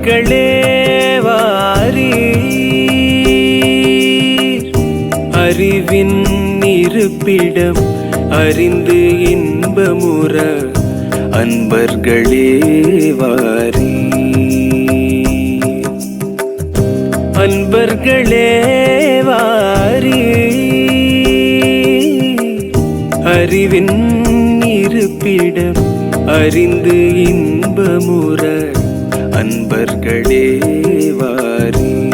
அன்பர்களே வாரீர், அறிவின் இருப்பிடம் அறிந்து இன்பமுற அன்பர்களே வாரீர், அன்பர்களே வாரீர், அறிவின் இருப்பிடம் அறிந்து இன்பமுற அன்பர்களே வாரீர்.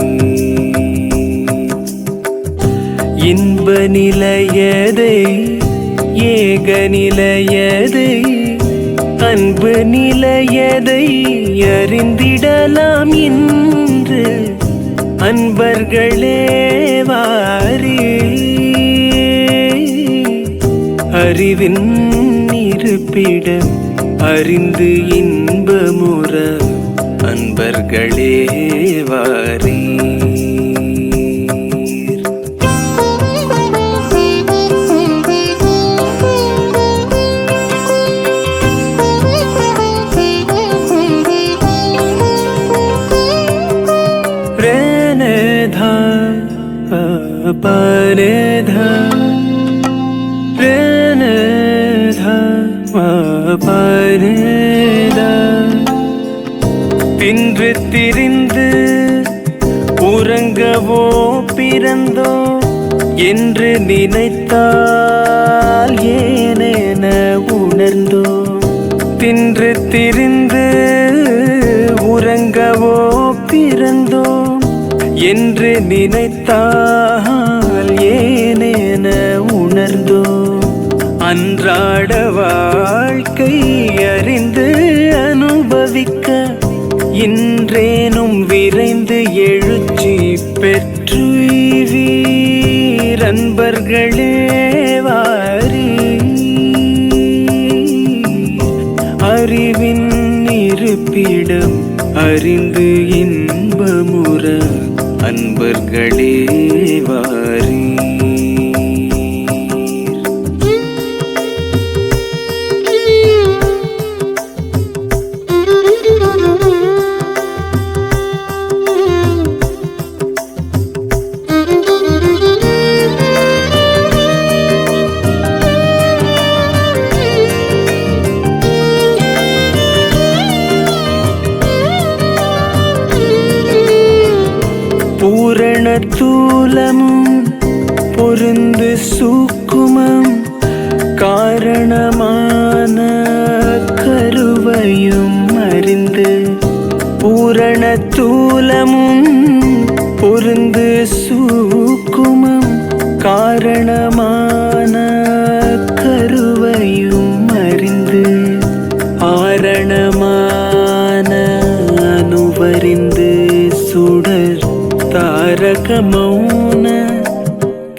இன்ப நிலையதை ஏக நிலையதை அன்பு நிலையதை அறிந்திடலாம் இன்று அன்பர்களே வாரீர், அறிவின் இருப்பிடம் அறிந்து இன்பமுற அன்பர்களே வாரீர். ரேனேதா பரேதா ரேனேதா பரேதா தின்று திரிந்து உறங்கவோ பிறந்தோ என்று நினைத்தால் ஏனென உணர்ந்தோ, தின்று திரிந்து உறங்கவோ பிறந்தோ என்று நினைத்தால் ஏனென உணர்ந்தோ, அன்றாட வாழ்க்கை அறிந்து அனுபவிக்க இன்றேனும் விரைந்து எழுச்சி பெற்றுவீர் அன்பர்களே வாரீர், அறிவின் இருப்பிடம் அறிந்து இன்பமுற அன்பர்களே வாரீர். பூரண தூலமும் பொருந்து சூக்குமம் காரணமான கருவையும் அறிந்து, பூரண தூலமும் பொருந்து சூக்குமம் காரணமான கருவையும் அறிந்து, ஆரணமான அனுவறிந்து சுடர் தாரக மௌன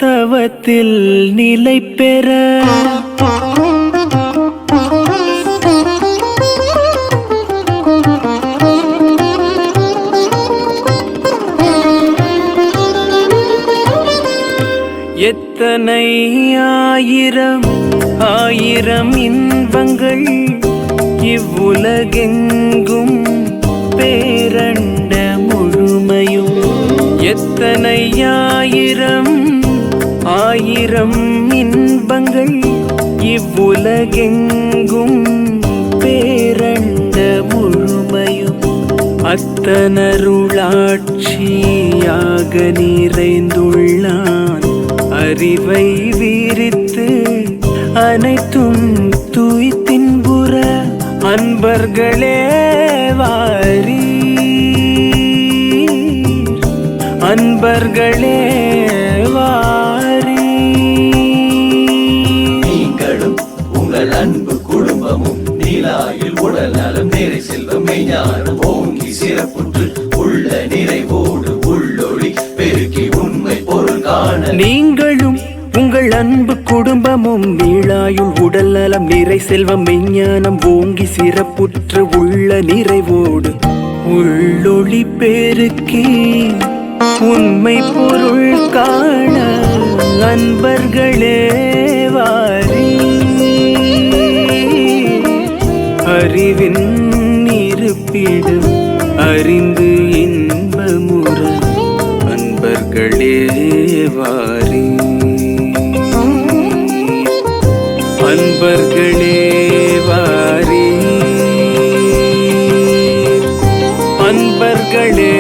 தவத்தில் நிலை பெற, எத்தனை ஆயிரம் ஆயிரம் இன்பங்கள் இவ்வுலகெங்கும் பேரண்ட முழுமையும், எத்தனை ஆயிரம் ஆயிரம் இன்பங்கள் இவ்வுலகெங்கும் பேரண்ட முழுமையும், அத்தனருளாட்சியாக நிறைந்துள்ளான் அறிவை வீரித்து அனைத்தும் தூய்த்தின்புற அன்பர்களே வாரீர், அன்பர்களே வாரீர். நீங்களும் உங்கள் அன்பு குடும்பமும் நீலாயில் உடல் நலம் நிறை செல்வம் மெய்ஞானம் ஓங்கி சிறப்புற்று உள்ள நிறைவோடு உள்ளொளி பெருக்கி உண்மை பொருள் காண, நீங்களும் உங்கள் அன்பு குடும்பமும் நீளாயுள் உடல் நலம் நிறை செல்வம் மெய்ஞானம் ஓங்கி சிறப்புற்று உள்ள நிறைவோடு உள்ளொளி பெருக்கி உண்மை பொருள் காண அன்பர்களே வாரீர், அறிவின் இருப்பிடம் அறிந்து வாரி அன்பர்களே வாரி அன்பர்களே